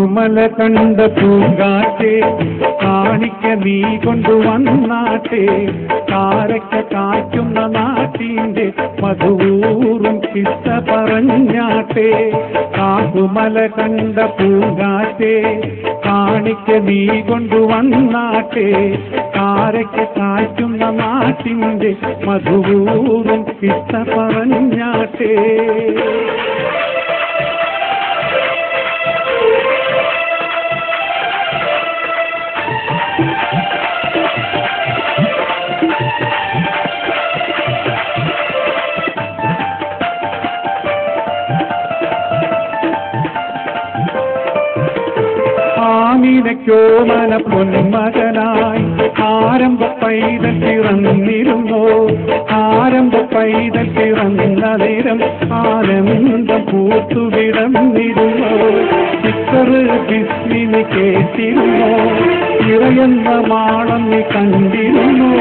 കാക്കുമല കണ്ട പൂങ്കാറ്റേ കാണിക്ക നീ കൊണ്ടുവന്നാട്ടെ കാരക്ക കായ്ക്കുന്ന നാട്ടിന്റെ മധുവൂറും കിസ്സ പറഞ്ഞാട്ടെ കാക്കുമല കണ്ട പൂങ്കാറ്റേ കാണിക്ക നീ കൊണ്ടുവന്നാട്ടെ കാരക്ക കായ്ക്കുന്ന നാട്ടിന്റെ മധുവൂറും കിസ്സ പറഞ്ഞാട്ടെ ആമിനയ്ക്കോമന പൊന്മകനായി ആരംഭ പൈതൽ പിറന്നിരുന്നോ ആരംഭ പൈതൽ പിറന്ന നേരം ആനന്ദം പൂത്തുവിടന്നിരുന്നോ ചിക്കറ് ബിസ്മിന് കേട്ടിരുന്നോ ഇറയുന്ന മാളം നീ കണ്ടിരുന്നോ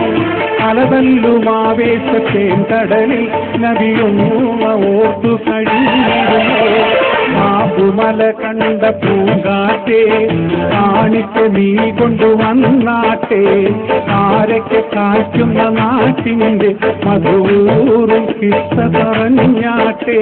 അലതല്ലുമാവേശത്തേൻ കടലിൽ നദിയൊന്നുമ ഓർത്തു കഴിഞ്ഞിരുന്നോ കാക്കുമല കണ്ട പൂങ്കാറ്റേ കാണിക്ക നീ കൊണ്ടുവന്നാട്ടെ കാരയ്ക്ക് കായ്ക്കുന്ന നാട്ടിന്റെ മധുവൂറും കിസ്സ പറഞ്ഞാട്ടെ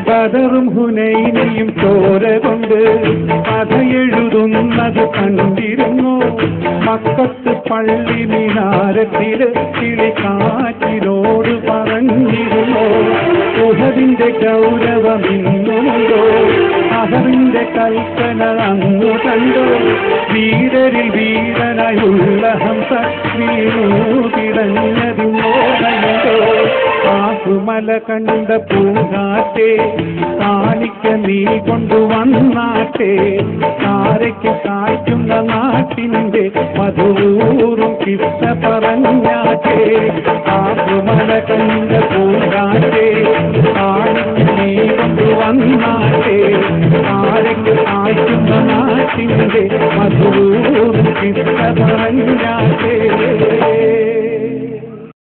ബദറും ഹുനൈനയും ചോര കൊണ്ട് കഥയെഴുതുന്നത് കണ്ടിരുന്നു മക്കത്ത് പള്ളി മിനാരത്തിൽ കിളിക്കാറ്റിനോട് പറഞ്ഞിരുന്നു ഉഹദിന്റെ ഗൗരവമിന്നുണ്ടോ അഹറിന്റെ കൽപ്പന അന്നു കണ്ടോ വീരരിൽ വീരനായുള്ള ഹംസ വീണു കിടഞ്ഞതിന്നോ കണ്ടോ കാക്കുമല കണ്ട പൂങ്കാറ്റേ കാണിക്ക നീ കൊണ്ടുവന്നാട്ടെ കാരയ്ക്ക് കായ്ക്കുന്ന നാട്ടിന്റെ മധുവൂറും കിസ്സ പറഞ്ഞാട്ടെ കാക്കുമല കണ്ട പൂങ്കാറ്റേ